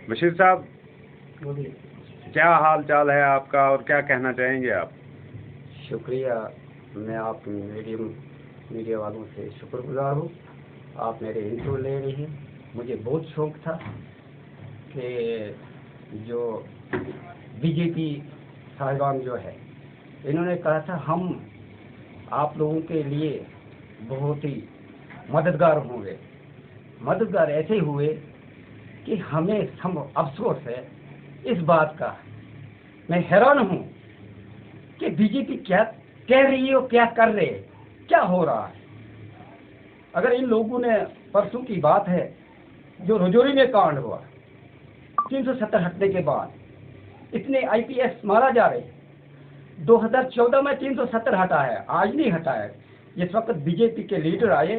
बशीर साहब, क्या हाल चाल है आपका और क्या कहना चाहेंगे आप? शुक्रिया, मैं आप मीडिया वालों से शुक्रगुजार हूँ। आप मेरे इंटरव्यू ले रही हैं। मुझे बहुत शौक था कि जो बीजेपी साहिबान जो है, इन्होंने कहा था हम आप लोगों के लिए बहुत ही मददगार होंगे। मददगार ऐसे हुए कि हमें सम अफसोस है इस बात का। मैं हैरान हूँ कि बीजेपी क्या कह रही है और क्या कर रहे है, क्या हो रहा है। अगर इन लोगों ने, परसों की बात है जो रजौरी में कांड हुआ, 370 हटने के बाद इतने आईपीएस मारा जा रहे। 2014 में 370 हटाया, आज नहीं हटाया। जिस वक्त बीजेपी के लीडर आए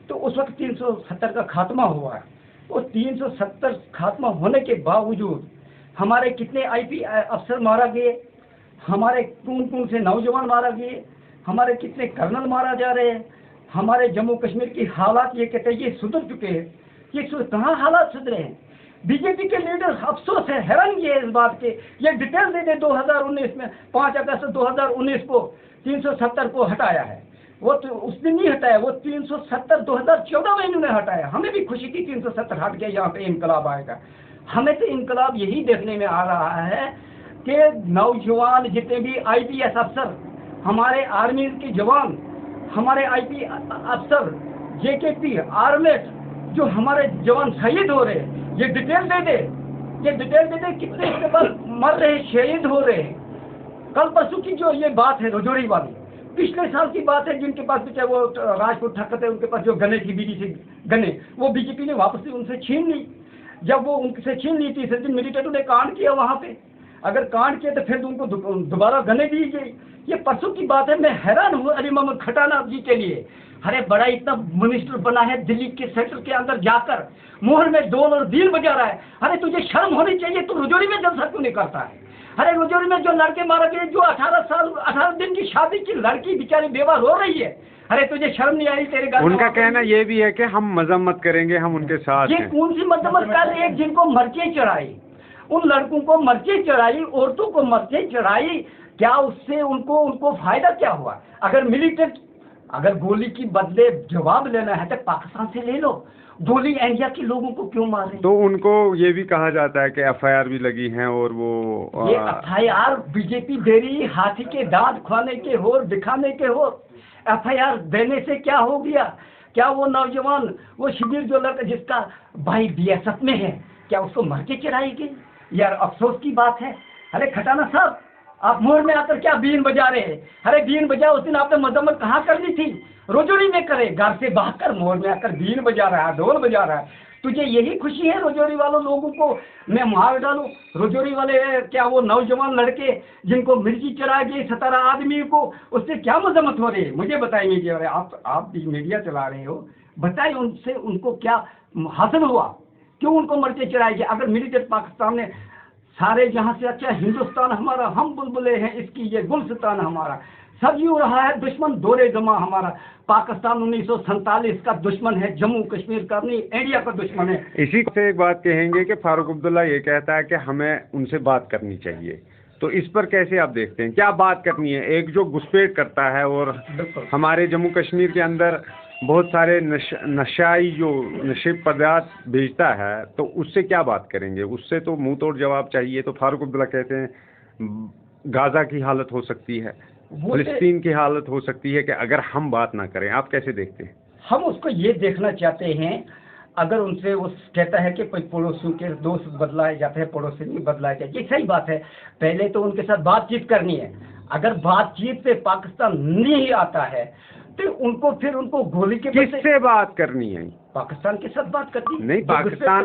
तो उस वक्त 370 का खात्मा हुआ है। और 370 खात्मा होने के बावजूद हमारे कितने आईपी अफसर मारा गए, हमारे कौन कौन से नौजवान मारा गए, हमारे कितने कर्नल मारा जा रहे हैं। हमारे जम्मू कश्मीर की हालात ये कहते हैं ये सुधर चुके हैं। ये कहाँ हालात सुधरे हैं? बीजेपी के लीडर अफसोस है, हैरानगी है इस बात के। ये डिटेल दे दे 2019 में 5 अगस्त 2019 को 370 को हटाया है। वो तो उस दिन नहीं हटाया, वो 370 2014 में इन्होंने हटाया। हमें भी खुशी थी 370 हट के यहाँ पे इनकलाब आएगा। हमें तो इनकलाब यही देखने में आ रहा है कि नौजवान जितने भी आईपीएस अफसर, हमारे आर्मी के जवान, हमारे आईपी अफसर, जेकेपी आर्मेट, जो हमारे जवान शहीद हो रहे हैं, ये डिटेल दे दे, ये डिटेल दे दे कितने इसके बाद मर रहे, शहीद हो रहे हैं। कल परसों की जो ये बात है रजौरी वाली, पिछले साल की बात है, जिनके पास पीछे वो राजपूत ठक्कर थे, उनके पास जो गने की बीड़ी थी, गने वो बीजेपी ने वापस उनसे छीन ली। जब वो उनसे छीन ली, तीसरे दिन मिलिटेंटों ने कांड किया वहाँ पे। अगर कांड किया तो फिर उनको दोबारा गने दी गई। ये परसों की बात है। मैं हैरान हूँ अली मोहम्मद खटाना जी के लिए। अरे बड़ा इतना मिनिस्टर बना है, दिल्ली के सेंटर के अंदर जाकर मोहर में ढोल और बीन बजा रहा है। अरे तुझे शर्म होनी चाहिए, तू रजौरी में जलसा क्यों नहीं करता है? अरे रजौरी में जो लड़के मारे गए, जो 18 दिन की शादी की लड़की बेचारी बेवा रो रही है, अरे तुझे शर्म नहीं आई? तेरे घर उनका कहना ये भी है कि हम मजम्मत करेंगे, हम उनके साथ ये कौन सी मजम्मत कर रहे हैं? जिनको मर्चे चढ़ाई, उन लड़कों को मर्चे चढ़ाई, औरतों को मर्चे चढ़ाई, क्या उससे उनको फायदा क्या हुआ? अगर मिलिटेंट, अगर गोली की बदले जवाब लेना है तो पाकिस्तान से ले लो। गोली इंडिया के लोगों को क्यों मारे? तो उनको ये भी कहा जाता है कि एफआईआर भी लगी हैं और वो ये एफआईआर बीजेपी दे रही, हाथी के दांत खाने के हो, दिखाने के हो। एफआईआर देने से क्या हो गया? क्या वो नौजवान, वो शिविर जो लड़का जिसका भाई बीएसएफ में है, क्या उसको मर के चढ़ाएगी? यार अफसोस की बात है। अरे खटाना साहब, आप मोर में आकर क्या बीन बजा रहे हैं? अरे बीन बजा, उस दिन आपने मजम्मत कहाँ करनी थी? रजौरी में करे, घर से भागकर मोर में आकर बीन बजा रहा है, ढोल बजा रहा है। तुझे यही खुशी है रजौरी वालों लोगों को मैं मार डालूं? रजौरी वाले क्या वो नौजवान लड़के जिनको मिर्ची चढ़ा गई 17 आदमी को, उससे क्या मजम्मत हो रही है? मुझे बताइए मीडिया वाले, आप मीडिया चला रहे हो, बताइए उनसे उनको क्या हासिल हुआ? क्यों उनको मर्चे चढ़ाई गई? अगर मिलिटेंट पाकिस्तान ने सारे जहाँ से अच्छा हिंदुस्तान हमारा, हम बुलबुले हैं इसकी, ये गुलस्तान हमारा, सब यूँ रहा है दुश्मन दौरे जमा हमारा। पाकिस्तान 1947 का दुश्मन है, जम्मू कश्मीर का नहीं, इंडिया का दुश्मन है। इसी से एक बात कहेंगे कि फारूक अब्दुल्ला ये कहता है कि हमें उनसे बात करनी चाहिए, तो इस पर कैसे आप देखते हैं? क्या बात करनी है? एक जो घुसपैठ करता है और हमारे जम्मू कश्मीर के अंदर बहुत सारे नशाई जो नशे पदार्थ भेजता है, तो उससे क्या बात करेंगे? उससे तो मुंह तोड़ जवाब चाहिए। तो फारूक अब्दुल्ला कहते हैं गाजा की हालत हो सकती है, फिलिस्तीन की हालत हो सकती है कि अगर हम बात ना करें। आप कैसे देखते हैं? हम उसको ये देखना चाहते हैं, अगर उनसे वो कहता है कि पड़ोसियों के दोस्त बदलाए जाते हैं, पड़ोसी नहीं बदलाए जाते, ये सही बात है। पहले तो उनके साथ बातचीत करनी है। अगर बातचीत पे पाकिस्तान नहीं आता है तो उनको गोली के किससे बात करनी है? पाकिस्तान के साथ बात करनी नहीं,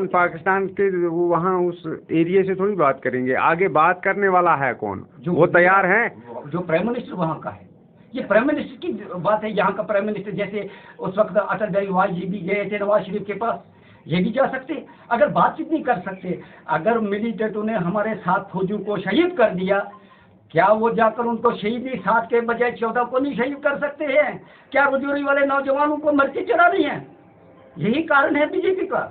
पाकिस्तान के वो वहाँ उस एरिया से थोड़ी बात करेंगे। आगे बात करने वाला है कौन? वो तैयार है? जो प्राइम मिनिस्टर वहाँ का है। ये प्राइम मिनिस्टर की बात है। यहाँ का प्राइम मिनिस्टर, जैसे उस वक्त अटल बिहारी वाजपेयी भी गए थे नवाज शरीफ के पास, ये भी जा सकते। अगर बातचीत नहीं कर सकते, अगर मिलिटेंटों ने हमारे 7 फौजियों को शहीद कर दिया, क्या वो जाकर उनको शहीदी 7 के बजाय 14 को नहीं शहीद कर सकते हैं? क्या रजौरी वाले नौजवानों को मर्ची चढ़ानी है? यही कारण है बीजेपी का,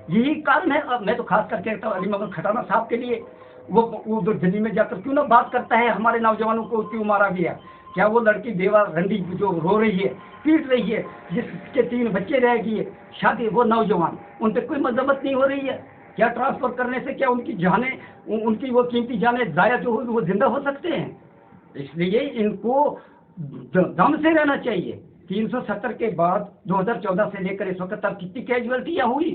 यही कारण है। अब मैं तो खास करके कहता हूँ अली मोहम्मद खटाना साहब के लिए, वो उधर दिल्ली में जाकर क्यों ना बात करता है हमारे नौजवानों को क्यों मारा गया। क्या वो लड़की देवा रंडी जो रो रही है, पीट रही है, जिसके 3 बच्चे रह गए शादी, वो नौजवान, उन पर कोई मजम्मत नहीं हो रही है? क्या ट्रांसफर करने से क्या उनकी जाने, उनकी वो कीमती जाने जाया जो हो वो जिंदा हो सकते हैं? इसलिए इनको दम से रहना चाहिए। 370 के बाद 2014 से लेकर इस वक्त तक कितनी कैजुअल्टियाँ हुई,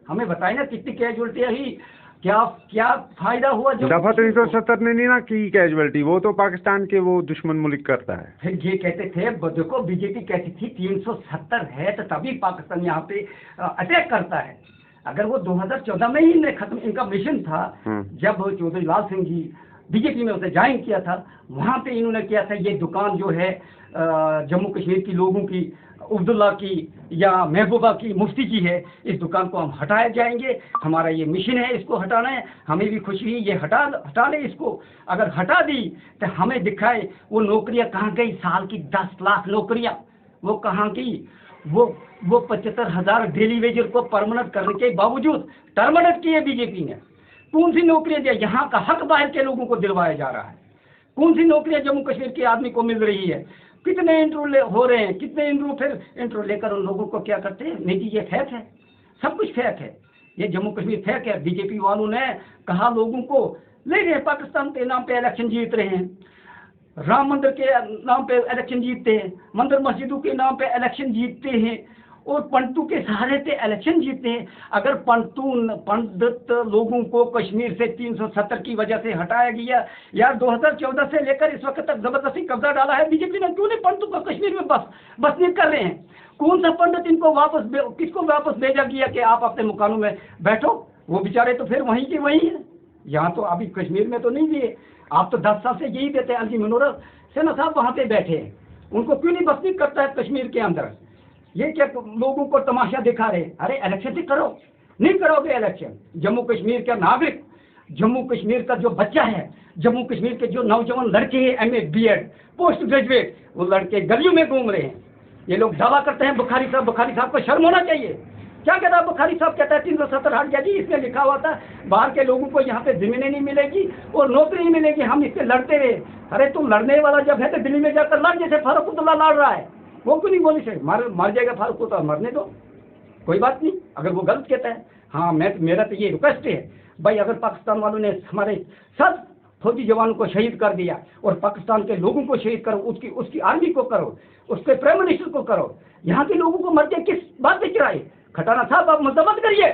हमें बताए ना कितनी कैजुअल्टियाँ हुई, क्या क्या फायदा हुआ? जो दफा 370 ने नहीं ना की कैजुअलिटी, वो तो पाकिस्तान के वो दुश्मन मुल्क करता है। फिर ये कहते थे, देखो बीजेपी कहती थी 370 है तो तभी पाकिस्तान यहाँ पे अटैक करता है। अगर वो 2014 में ही खत्म, इनका मिशन था जब चौधरी लाल सिंह जी बीजेपी में उसे ज्वाइन किया था, वहाँ पे इन्होंने किया था ये दुकान जो है जम्मू कश्मीर की लोगों की, अब्दुल्ला की या महबूबा की, मुफ्ती की है, इस दुकान को हम हटाए जाएंगे, हमारा ये मिशन है, इसको हटाना है। हमें भी खुशी है, ये हटा ले इसको। अगर हटा दी तो हमें दिखाए वो नौकरियां कहाँ गई, साल की 10 लाख नौकरियां वो कहाँ की? वो 75,000 डेली वेजर को परमानेंट करने के बावजूद टर्मिनेट किए बीजेपी ने। कौन सी नौकरियां दिया? यहाँ का हक बाहर के लोगों को दिलवाया जा रहा है। कौन सी नौकरियां जम्मू कश्मीर के आदमी को मिल रही है? कितने इंटरव्यू हो रहे हैं, कितने इंटरव्यू लेकर उन लोगों को क्या करते हैं? नहीं जी ये फेक है, सब कुछ फेक है, ये जम्मू कश्मीर फेक है। बीजेपी वालों ने कहा लोगों को ले रहे हैं, पाकिस्तान के नाम पे इलेक्शन जीत रहे हैं, राम मंदिर के नाम पे इलेक्शन जीतते हैं, मंदिर मस्जिदों के नाम पे इलेक्शन जीतते हैं और पंडितों के सहारे पे इलेक्शन जीतते हैं। अगर पंडित लोगों को कश्मीर से 370 की वजह से हटाया गया, यार 2014 से लेकर इस वक्त तक जबरदस्ती कब्जा डाला है बीजेपी ने, क्यों नहीं पंडितों को कश्मीर में बसनीक कर रहे हैं? कौन सा पंडित इनको किसको वापस भेजा गया कि आप अपने मुकानों में बैठो? वो बेचारे तो फिर वहीं के वहीं है, यहाँ तो अभी कश्मीर में तो नहीं दिए। आप तो 10 साल से यही देते हैं। अली मनोहर सेना साहब वहाँ पे बैठे हैं, उनको क्यों नहीं बसनीक करता है कश्मीर के अंदर? ये क्या लोगों को तमाशा दिखा रहे? अरे इलेक्शन तो करो, नहीं करोगे इलेक्शन? जम्मू कश्मीर का नागरिक, जम्मू कश्मीर का जो बच्चा है, जम्मू कश्मीर के जो नौजवान लड़के हैं MA BEd पोस्ट ग्रेजुएट, वो लड़के गलियों में घूम रहे हैं। ये लोग दावा करते हैं बुखारी साहब को शर्म होना चाहिए। क्या कहता है बुखारी साहब? कहता है 370 हट गया जी, इसमें लिखा हुआ था बाहर के लोगों को यहाँ पे जमीनें नहीं मिलेगी और नौकरी नहीं मिलेगी, हम इससे लड़ते रहे। अरे तुम लड़ने वाला जब है तो दिल्ली में जाकर लड़, जैसे फारूक अब्दुल्ला लड़ रहा है। वो क्यों नहीं बोली से मर जाएगा फारूक को, तो मरने दो, कोई बात नहीं। अगर वो गलत कहता है, हाँ मेरा तो ये रिक्वेस्ट है भाई, अगर पाकिस्तान वालों ने हमारे सब फौजी जवानों को शहीद कर दिया और पाकिस्तान के लोगों को शहीद करो, उसकी आर्मी को करो, उसके प्राइम मिनिस्टर को करो, यहाँ के लोगों को मर के किस बात पे चढ़ाए? खटाना साहब आप मुद्दामत करिए,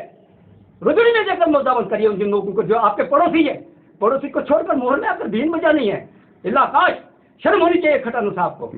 रुजड़ी में जाकर मुद्दामत करिए उन जिन लोगों को जो आपके पड़ोसी है। पड़ोसी को छोड़कर मोहर में आकर बीन बजानी है। इल्ला आकाश, शर्म होनी चाहिए खटाना साहब को।